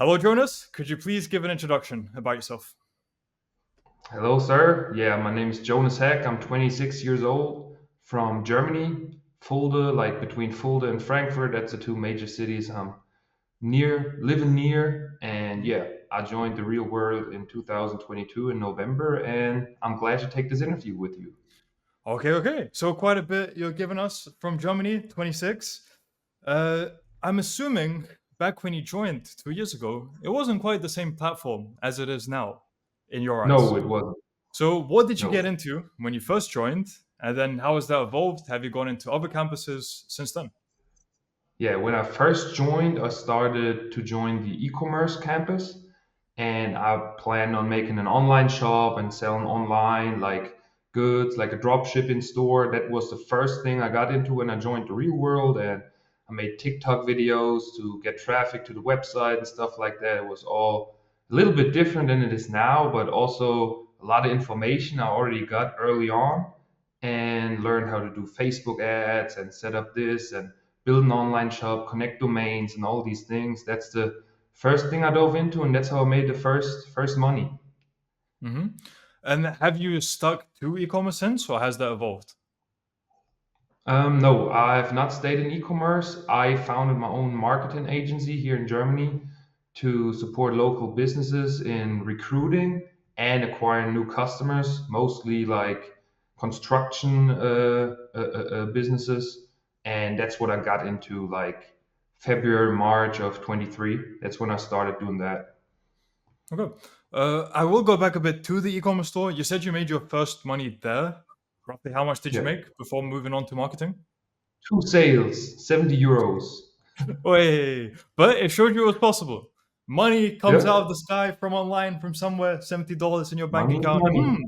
Hello, Jonas. Could you please give an introduction about yourself? Hello, sir. Yeah, my name is Jonas Heck. I'm 26 years old from Germany. Fulda, like between Fulda and Frankfurt, that's the two major cities I'm living near. And Mhm. yeah, I joined the real world in 2022 in November, and I'm glad to take this interview with you. Okay. So quite a bit you're giving us from Germany, 26. Uh, I'm assuming back when you joined 2 years ago, it wasn't quite the same platform as it is now, in your eyes. No, it wasn't. So what did you No. get into when you first joined, and then how has that evolved? Have you gone into other campuses since then? Yeah, when I first joined, I started to join the e-commerce campus, and I planned on making an online shop and selling online like goods, like a drop shipping store. That was the first thing I got into when I joined the real world, and I made TikTok videos to get traffic to the website and stuff like that. It was all a little bit different than it is now, but also a lot of information I already got early on and learned how to do Facebook ads and set up this and build an online shop, connect domains, and all these things. That's the first thing I dove into, and that's how I made the first money. hmm And have you stuck to e-commerce since, or has that evolved? No, I have not stayed in e-commerce. I founded my own marketing agency here in Germany to support local businesses in recruiting and acquiring new customers, mostly like construction businesses. And that's what I got into like February, March of 23. That's when I started doing that. Okay. I will go back a bit to the e-commerce store. You said you made your first money there. Roughly how much did you Yeah. make before moving on to marketing? Two sales, 70 euros. Wait, but it showed you it was possible. Money comes out Yeah. of the sky from online, from somewhere, $70 in your bank Money is account. money.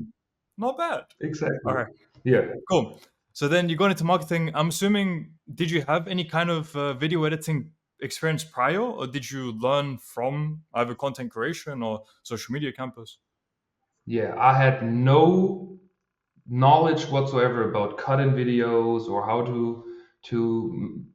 Not bad. All Exactly. right, Yeah. cool. So then you got into marketing. I'm assuming, did you have any kind of video editing experience prior, or did you learn from either content creation or social media campus? Yeah. I had no knowledge whatsoever about cutting videos or how to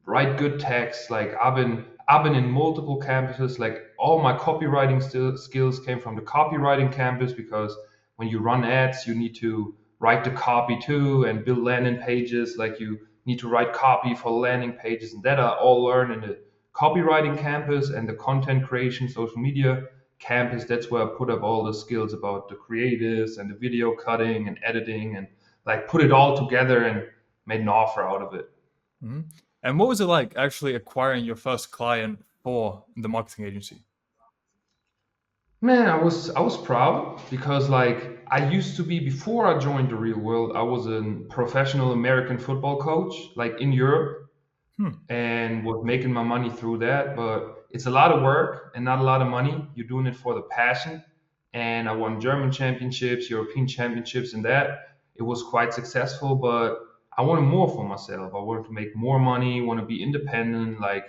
write good text. Like I've been in multiple campuses. Like all my copywriting skills came from the copywriting campus because when you run ads, you need to write the copy too and build landing pages. Like you need to write copy for landing pages, and that I all learned in the copywriting campus and the content creation, social media campus. That's where I put up all the skills about the creatives and the video cutting and editing and like put it all together and made an offer out of it. Mhm. And what was it like actually acquiring your first client for the marketing agency? Man, I was proud because like I used to be before I joined the real world, I was a professional American football coach like in Europe Hmm. and was making my money through that. But it's a lot of work and not a lot of money. You're doing it for the passion. And I won German championships, European championships, and that it was quite successful. But I wanted more for myself. I wanted to make more money, want to be independent, like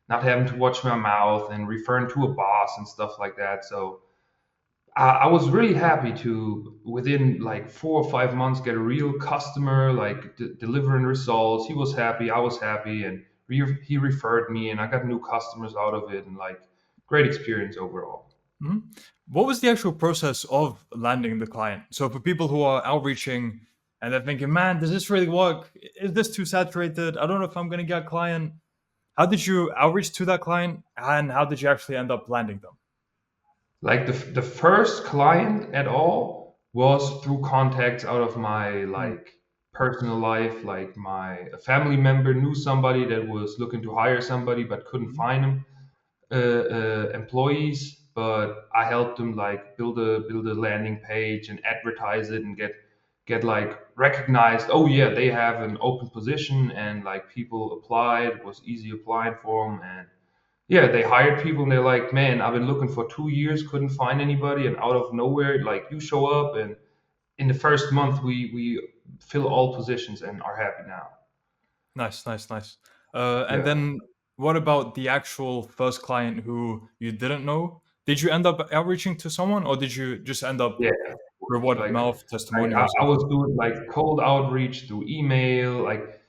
not having to watch my mouth and referring to a boss and stuff like that. So I was really happy to within like 4 or 5 months get a real customer like delivering results. He was happy, I was happy, and he referred me, and I got new customers out of it, and like great experience overall. Mhm. What was the actual process of landing the client? So for people who are outreaching and they're thinking, man, does this really work? Is this too saturated? I don't know if I'm going to get a client. How did you outreach to that client and how did you actually end up landing them? Like the first client at all was through contacts out of my Hmm. like personal life. Like my a family member knew somebody that was looking to hire somebody but couldn't Mhm. find him employees, but I helped them like build a landing page and advertise it and get like recognized. Oh yeah, they have an open position, and like people applied. It was easy applying for them, and yeah, they hired people, and they're like, man, I've been looking for 2 years, couldn't find anybody, and out of nowhere, like you show up, and in the first month we fill all positions and are happy now. Nice. And Yeah, then what about the actual first client who you didn't know? Did you end up outreaching to someone or did you just end up yeah. through word of Like mouth, I testimonials, and was stuff? doing like cold outreach through email. Like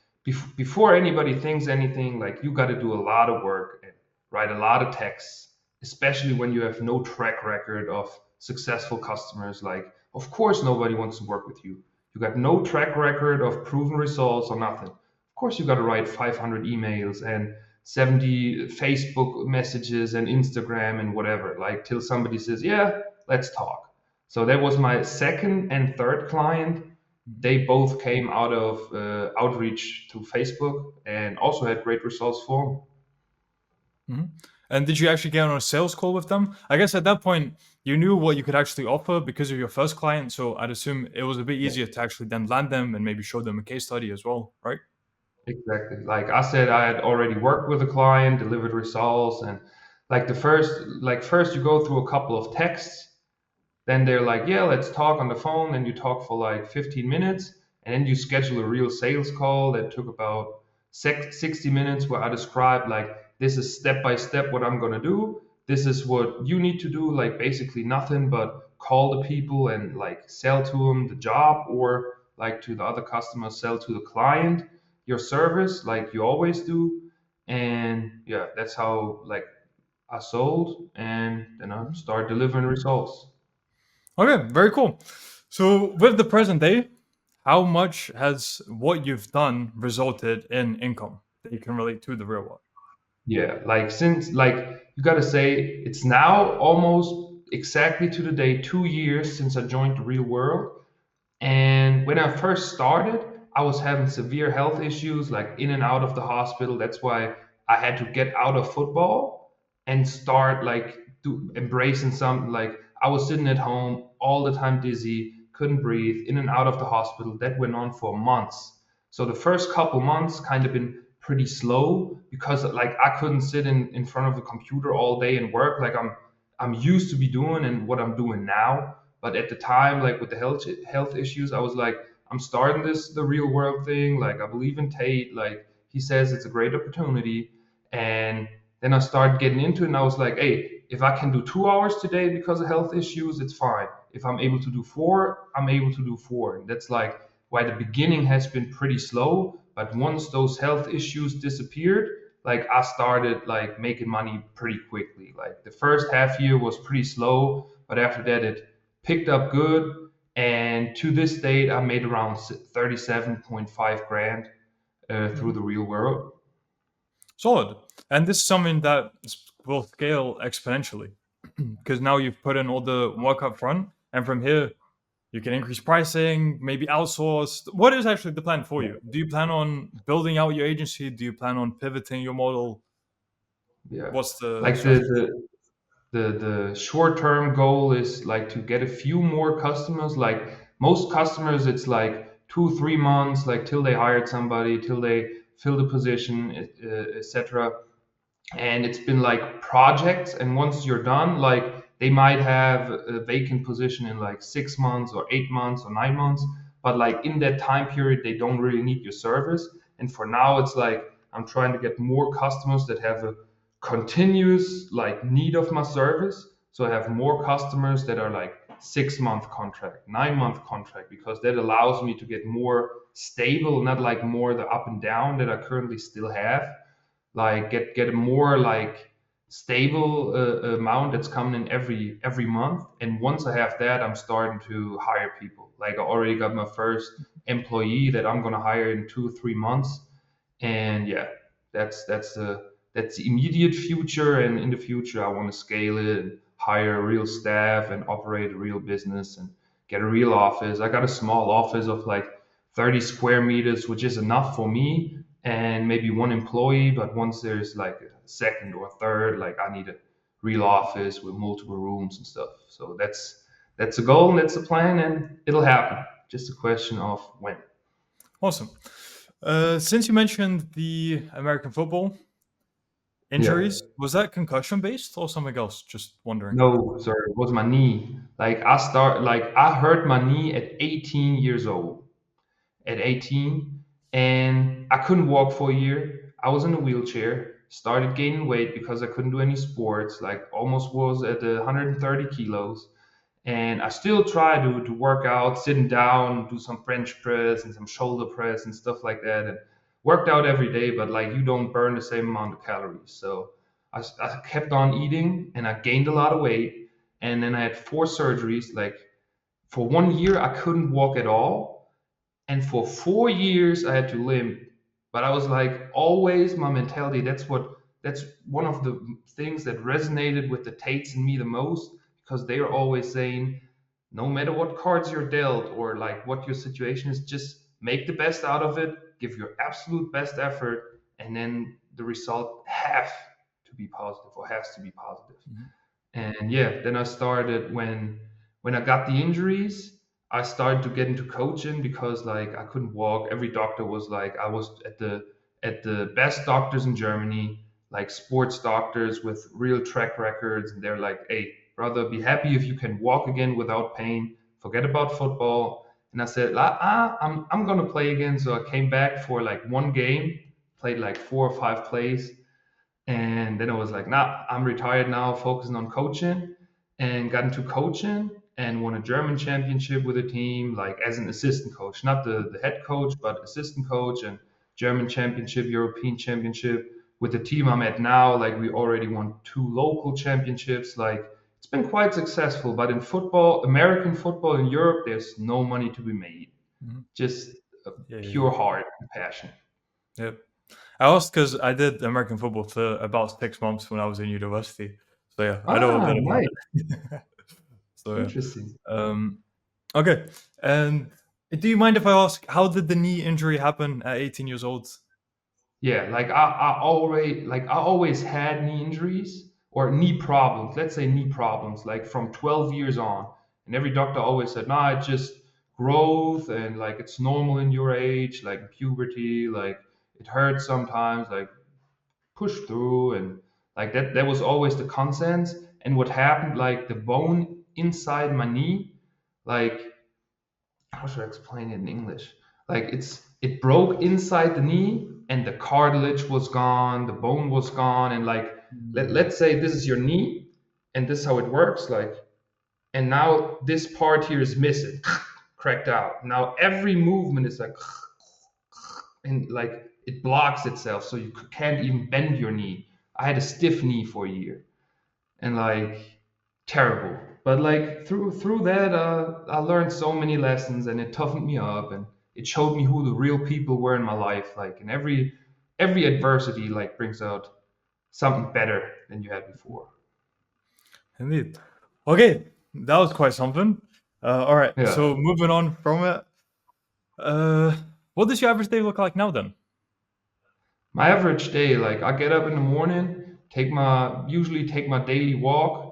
before anybody thinks anything, like you got to do a lot of work and write a lot of texts especially when you have no track record of successful customers. Like, of course, nobody wants to work with you. You got no track record of proven results or nothing. Of course, you got to write 500 emails and 70 Facebook messages and Instagram and whatever, like till somebody says, yeah, let's talk. So that was my second and third client. They both came out of outreach to Facebook and also had great results for them. Mhm. And did you actually get on a sales call with them? I guess at that point, you knew what you could actually offer because of your first client. So I'd assume it was a bit easier to actually then land them and maybe show them a case study as well, right? Exactly. Like I said, I had already worked with a client, delivered results, and like first you go through a couple of texts, then they're like, yeah, let's talk on the phone. And you talk for like 15 minutes. And then you schedule a real sales call that took about 60 minutes where I described, like, this is step by step what I'm going to do. This is what you need to do. Like, basically nothing but call the people and like sell to them the job, or like to the other customers, sell to the client your service, like you always do. And yeah, that's how like I sold, and then I Mhm. started delivering results. Okay, very cool. So with the present day, how much has what you've done resulted in income that you can relate to the real world? Yeah, like since like you gotta say it's now almost exactly to the day 2 years since I joined the real world. And when I first started, I was having severe health issues, like in and out of the hospital. That's why I had to get out of football and start like embracing something. Like I was sitting at home all the time, dizzy, couldn't breathe, in and out of the hospital. That went on for months. So the first couple months kind of been pretty slow because like I couldn't sit in front of a computer all day and work like I'm used to be doing and what I'm doing now. But at the time, like with the health issues, I was like, I'm starting this the real world thing. Like I believe in Tate. Like he says it's a great opportunity. And then I started getting into it, and I was like, hey, if I can do 2 hours today because of health issues, it's fine. If I'm able to do four, I'm able to do four. And that's like why the beginning has been pretty slow. But once those health issues disappeared, like I started like making money pretty quickly. Like the first half year was pretty slow, but after that it picked up good. And to this date, I made around 37.5 grand through Mhm. the real world. Solid. And this is something that will scale exponentially because now you've put in all the work up front. And from here, you can increase pricing, maybe outsource. What is actually the plan for Yeah. you? Do you plan on building out your agency? Do you plan on pivoting your model? Yeah. What's the Like strategy? the short term goal is like to get a few more customers. Like most customers, it's like 2 3 months, like till they hired somebody, till they fill the position, etc. And it's been like projects, and once you're done, like they might have a vacant position in like 6 months or 8 months or 9 months, but like in that time period they don't really need your service. And for now it's like I'm trying to get more customers that have a continuous like need of my service. So I have more customers that are like 6 month contract, 9 month contract, because that allows me to get more stable, not like more the up and down that I currently still have. Like get a more like stable amount that's coming in every month. And once I have that, I'm starting to hire people. Like I already got my first employee that I'm going to hire in 2 3 months. And yeah, that's the immediate future. And in the future I want to scale it and hire real staff and operate a real business and get a real office. I got a small office of like 30 square meters, which is enough for me and maybe one employee. But once there's like a second or third, like I need a real office with multiple rooms and stuff. So that's a goal and that's a plan, and it'll happen. Just a question of when. Awesome. Since you mentioned the American football Yeah. injuries, was that concussion based or something else? Just wondering. No, sir, it was my knee. Like I hurt my knee at 18 years old. At 18, and I couldn't walk for a year. I was in a wheelchair, started gaining weight because I couldn't do any sports, like almost was at the 130 kilos. And I still try to work out, sitting down, do some bench press and some shoulder press and stuff like that. And worked out every day, but like you don't burn the same amount of calories. So I kept on eating and I gained a lot of weight. And then I had 4 surgeries. Like for 1 year, I couldn't walk at all. And for 4 years, I had to limp. But I was like, always my mentality. That's one of the things that resonated with the Tates and me the most because they are always saying, no matter what cards you're dealt or like what your situation is, just make the best out of it, give your absolute best effort, and then the result have to be positive or has to be positive. Mhm. And yeah, then I started when I got the injuries, I started to get into coaching because like I couldn't walk. Every doctor was like I was at the best doctors in Germany, like sports doctors with real track records, and they're like, "Hey, brother, be happy if you can walk again without pain. Forget about football." And I said, I'm gonna play again." So I came back for like one game, played like 4 or 5 plays, and then I was like, nah, I'm retired now, focusing on coaching, and got into coaching and won a German championship with a team, like as an assistant coach, not the head coach, but assistant coach, and German championship, European championship. With the team I'm at now, like we already won 2 local championships. Like it's been quite successful. But in football, American football in Europe, there's no money to be made. Mhm. Just a Yeah, yeah, pure heart and passion. yeah. I asked because I did American football for about 6 months when I was in university. So yeah, I know a Ah, bit about nice. it. So yeah. Interesting. Um, okay. And do you mind if I ask, how did the knee injury happen at 18 years old? Yeah, like I always had knee injuries or knee problems. Let's say knee problems, like from 12 years on. And every doctor always said, nah, it's just growth and like it's normal in your age, like puberty, like it hurts sometimes, like push through and like that was always the consensus. And what happened, like the bone inside my knee, like how should I explain it in English? Like it broke inside the knee and the cartilage was gone, the bone was gone, and like Mm. let's say this is your knee and this is how it works, like and now this part here is missing, cracked out. Now every movement is like and like it blocks itself so you can't even bend your knee. I had a stiff knee for a year and like terrible. But like through that, I learned so many lessons, and it toughened me up, and it showed me who the real people were in my life. Like, and every adversity like brings out something better than you had before. Indeed. Okay, that was quite something. All right, Yeah. so moving on from it, uh, what does your average day look like now then? My average day, like I get up in the morning, usually take my daily walk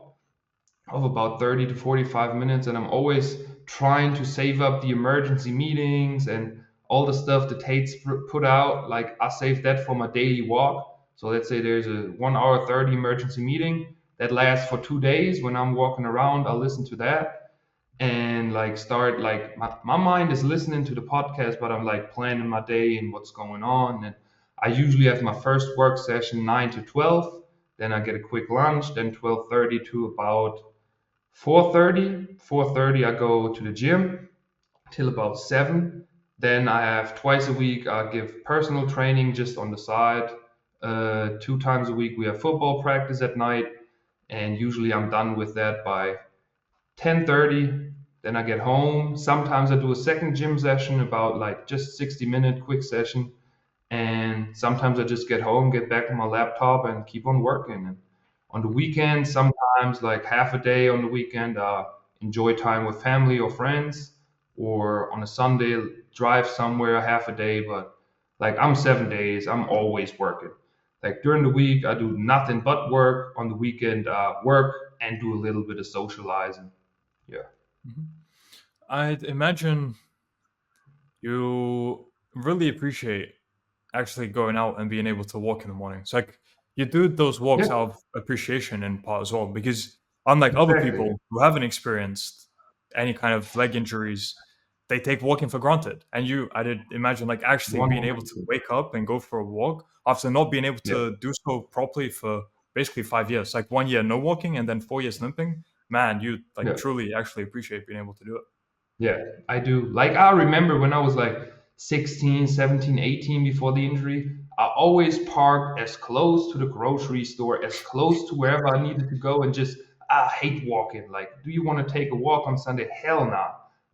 of about 30 to 45 minutes, and I'm always trying to save up the emergency meetings and all the stuff the Tates put out. Like I save that for my daily walk. So let's say there's a 1 hour 30 emergency meeting that lasts for 2 days. When I'm walking around, I'll listen to that and like start like my mind is listening to the podcast, but I'm like planning my day and what's going on. And I usually have my first work session 9 to 12, then I get a quick lunch, then 12:30 to about 4:30. I go to the gym till about 7. Then I have twice a week I give personal training just on the side. 2 times a week we have football practice at night, and usually I'm done with that by 10:30. Then I get home. Sometimes I do a second gym session, about like just 60-minute quick session, and sometimes I just get home, get back on my laptop, and keep on working. And on the weekend, sometimes like half a day on the weekend, enjoy time with family or friends, or on a Sunday, drive somewhere a half a day. But like I'm 7 days, I'm always working. Like during the week, I do nothing but work. On the weekend, work and do a little bit of socializing. Yeah. Mhm. I'd imagine you really appreciate actually going out and being able to walk in the morning. It's like you do those Yeah, walks out of appreciation in part as well, because unlike other exactly. people who haven't experienced any kind of leg injuries, they take walking for granted. And you, I did imagine like actually being able to 100%. wake up and go for a walk after not being able Yeah. to do so properly for basically 5 years, like 1 year no walking and then 4 years limping. Man, you like Yeah. truly actually appreciate being able to do it. Yeah, I do. Like I remember when I was like 16, 17, 18 before the injury, I always parked as close to the grocery store, as close to wherever I needed to go, and just I hate walking. Like, do you want to take a walk on Sunday? Hell no.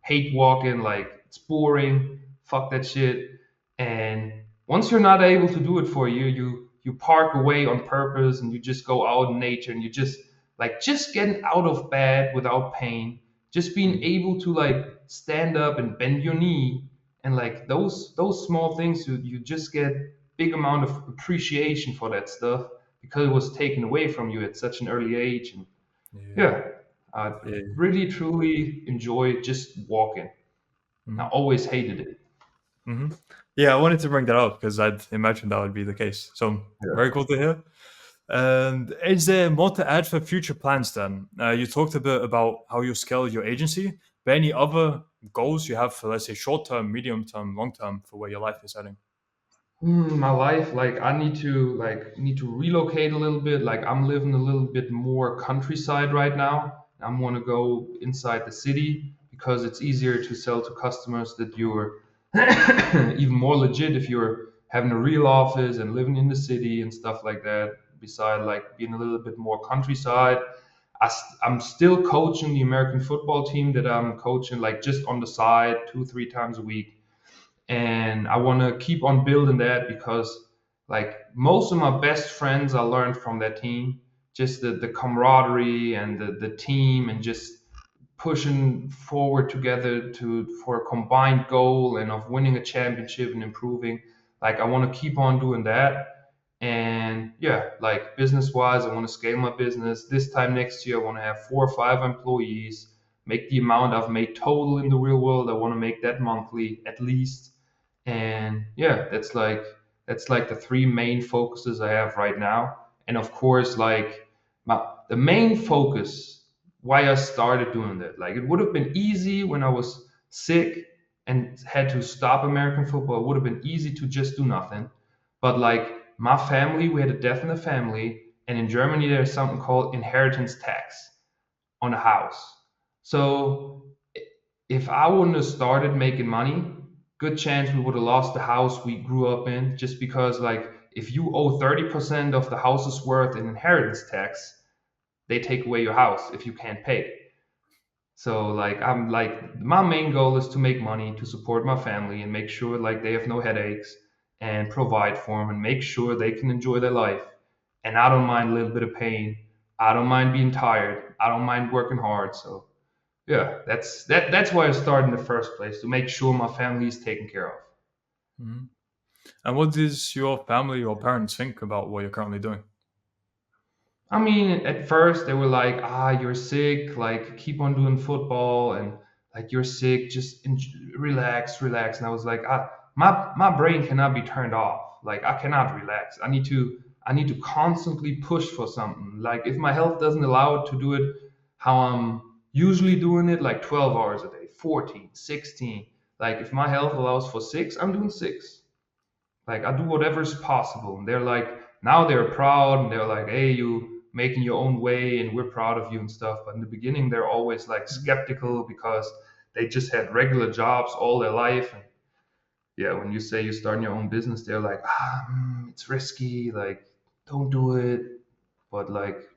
Hate walking. Like, it's boring. Fuck that shit. And once you're not able to do it for you, you park away on purpose and you just go out in nature and you just like just getting out of bed without pain, just being Mhm. able to like stand up and bend your knee and like those small things you just get big amount of appreciation for that stuff because it was taken away from you at such an early age. And Yeah. yeah, I Yeah. really truly enjoy just walking. I Mhm. always hated it. Hmm. Yeah, I wanted to bring that up because I'd imagine that would be the case. So very Yeah. cool to hear. And is there more to add for future plans then? You talked a bit about how you scale your agency, but any other goals you have for, let's say, short term, medium term, long term for where your life is heading? My life, like I need to relocate a little bit. Like I'm living a little bit more countryside right now. I want to go inside the city because it's easier to sell to customers that you're even more legit if you're having a real office and living in the city and stuff like that. Beside like being a little bit more countryside, I'm still coaching the American football team that I'm coaching like just on the side 2 3 times a week, and I want to keep on building that because like most of my best friends I learned from that team, just the camaraderie and the team and just pushing forward together to for a combined goal and of winning a championship and improving. Like I want to keep on doing that. And yeah, like business wise, I want to scale my business. This time next year, I want to have 4 or 5 employees, make the amount I've made total in the real world. I want to make that monthly at least. And yeah, that's like the three main focuses I have right now. And of course, like the main focus why I started doing that. Like it would have been easy when I was sick and had to stop American football. It would have been easy to just do nothing. But like my family, we had a death in the family, and in Germany there's something called inheritance tax on a house. So if I wouldn't have started making money, good chance we would have lost the house we grew up in just because like if you owe 30% of the house's worth in inheritance tax, they take away your house if you can't pay. So like I'm like my main goal is to make money to support my family and make sure like they have no headaches and provide for them and make sure they can enjoy their life. And I don't mind a little bit of pain. I don't mind being tired. I don't mind working hard. So yeah, that's why I started in the first place to make sure my family is taken care of. Mhm. And what does your family or parents think about what you're currently doing? I mean, at first they were like, "Ah, you're sick. Like, keep on doing football, and like you're sick. Just relax, relax." And I was like, my brain cannot be turned off. Like, I cannot relax. I need to constantly push for something. Like, if my health doesn't allow it to do it, how I'm usually doing it, like 12 hours a day, 14, 16. Like, if my health allows for six, I'm doing six. Like I do whatever's possible. And they're like, now they're proud and they're like, hey, you making your own way and we're proud of you and stuff. But in the beginning, they're always like Mhm. skeptical because they just had regular jobs all their life. And yeah, when you say you're starting your own business, they're like, it's risky. Like, don't do it. But like,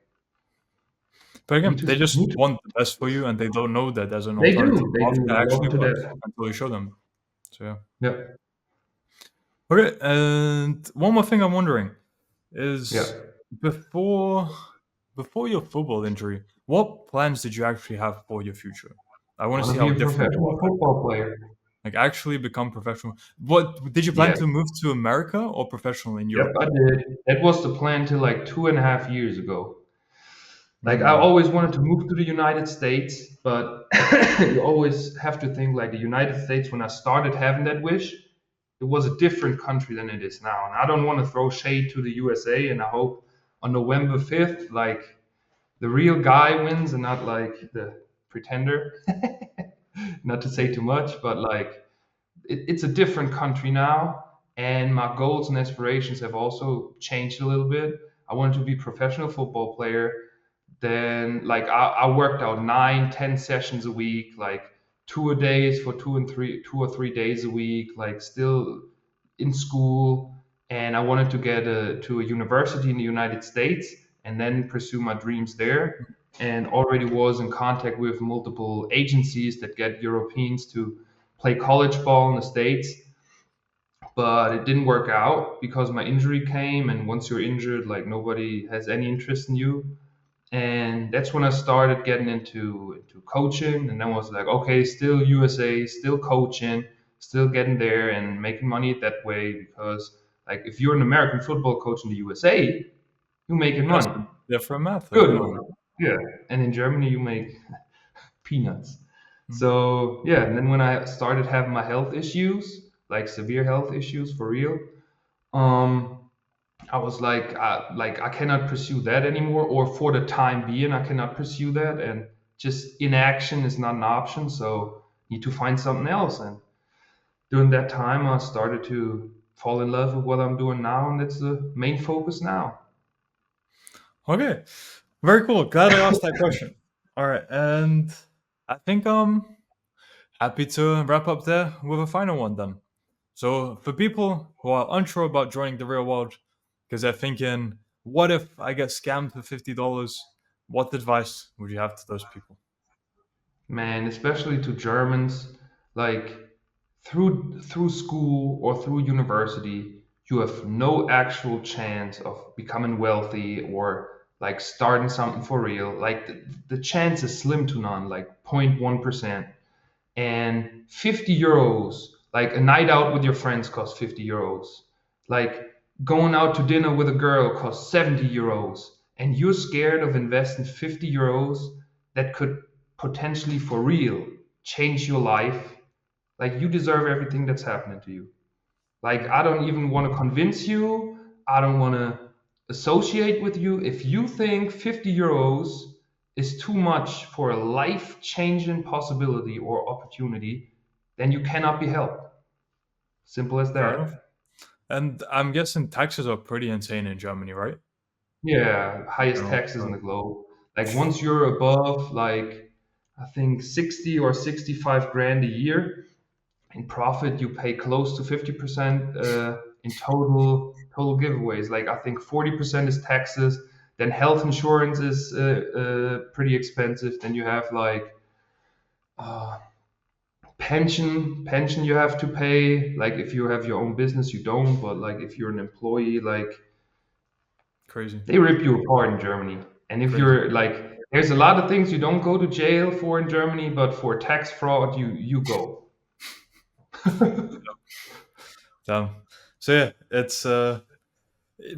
But need again, to they just need to. want the best for you and they don't know that there's an They alternative do. They path do. that I actually love to works that. until you show them. So, yeah. Yeah. Okay, and one more thing I'm wondering Yeah. is before before your football injury, what plans did you actually have for your future? I want to Want to see be how a different they professional were. football player. Like actually become professional. What did you plan Yes. to move to America or professional in Yep, Europe? I did. That was the plan till like 2.5 years ago. Like I Mm, always wanted to move to the United States, but you always have to think like the United States when I started having that wish, it was a different country than it is now. And I don't want to throw shade to the USA, and I hope on November 5th, like the real guy wins and not like the pretender. Not to say yeah. too much, but like it's a different country now, and my goals and aspirations have also changed a little bit. I wanted to be a professional football player. Then like I worked out 9 10 sessions a week, like two a days for 2 or 3 days a week, like still in school. and I wanted to get to a university in the United States and then pursue my dreams there. And already was in contact with multiple agencies that get Europeans to play college ball in the States, but it didn't work out because my injury came. And once you're injured, like nobody has any interest in you. And that's when I started getting into coaching, and then was like, okay, still USA, still coaching, still getting there and making money that way. Because like if you're an American football coach in the USA, you're making That's money, a different method, good yeah. money, yeah. And in Germany, you make peanuts. Mhm. So yeah, and then when I started having my health issues, like severe health issues for real, um, I was like I cannot pursue that anymore, or for the time being, I cannot pursue that, and just inaction is not an option. So need to find something else. And during that time, I started to fall in love with what I'm doing now, and that's the main focus now. Okay, very cool. Glad I asked that question. All right, and I think happy to wrap up there with a final one then. So for people who are unsure about joining the real world because they're thinking, what if I get scammed for $50? What advice would you have to those people? Man, especially to Germans, like through school or through university, you have no actual chance of becoming wealthy or like starting something for real. Like the chance is slim to none, like 0.1%. And 50 euros, like a night out with your friends costs 50 euros. Like going out to dinner with a girl costs 70 euros. And you're scared of investing 50 euros that could potentially for real change your life. Like you deserve everything that's happening to you. Like I don't even want to convince you. I don't want to associate with you. If you think 50 euros is too much for a life-changing possibility or opportunity, then you cannot be helped. Simple as Fair enough. that. And I'm guessing taxes are pretty insane in Germany, right? Yeah, In highest general. taxes in the globe. Like once you're above like I think 60 or 65 grand a year, in profit you pay close to 50% in total giveaways. Like I think 40% is taxes, then health insurance is pretty expensive, then you have like uh, pension you have to pay. Like if you have your own business you don't, but like if you're an employee, like Crazy. they rip you apart in Germany. And if Crazy. you're like there's a lot of things you don't go to jail for in Germany, but for tax fraud you go. Damn. So yeah, it's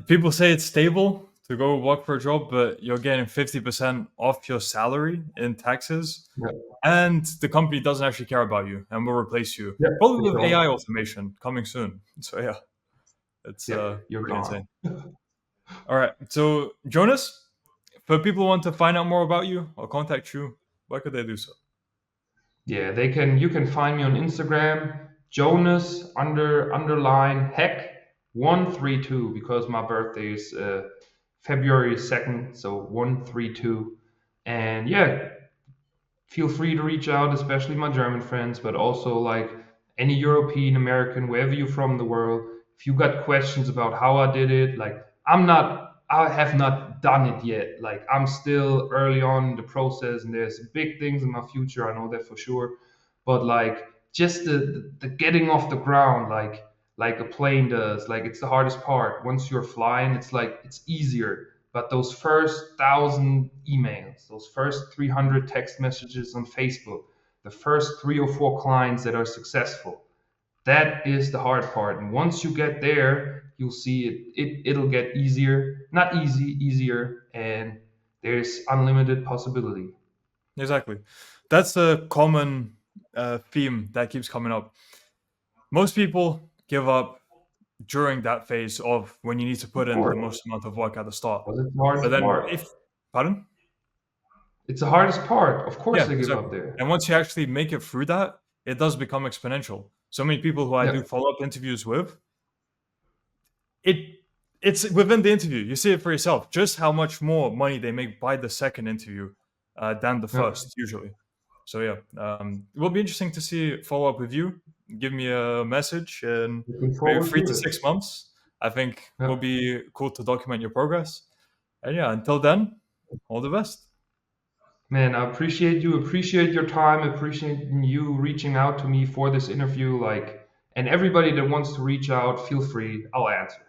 people say it's stable to go work for a job, but you're getting 50% off your salary in taxes, Yeah, and the company doesn't actually care about you and will replace you yeah, probably for with AI sure. automation coming soon. So yeah, it's Yeah, you're pretty gone. insane. All right, so Jonas, for people who want to find out more about you or contact you, where could they do so? Yeah, they can. You can find me on Instagram, Jonas underline heck 132 because my birthday is February 2nd, so 132. And yeah, feel free to reach out, especially my German friends, but also like any European, American, wherever you're from in the world. If you got questions about how I did it, like I have not done it yet. Like I'm still early on in the process, and there's big things in my future. I know that for sure. But like just the getting off the ground, like a plane does, like it's the hardest part. Once you're flying, it's like it's easier, but those first 1,000 emails, those first 300 text messages on Facebook, the first 3 or 4 clients that are successful, that is the hard part. And once you get there, you'll see it'll get easier. Not easy, easier. And there's unlimited possibility. Exactly. That's a common theme that keeps coming up. Most people give up during that phase of when you need to Of put in the course. most amount of work at the start. But it's the But hardest then, part. if pardon, It's the hardest part. Of course yeah, they give up exactly. there. And once you actually make it through that, it does become exponential. So many people who I Yeah. do follow up interviews with, it it's within the interview. You see it for yourself, just how much more money they make by the second interview than the Yeah. first, usually. So yeah, it will be interesting to see follow up with you. Give me a message in Looking maybe forward three to to it. six months. I think will Yeah. be cool to document your progress. And yeah, until then, all the best. Man, I appreciate you, appreciate your time, appreciate you reaching out to me for this interview. Like, and everybody that wants to reach out, feel free. I'll answer.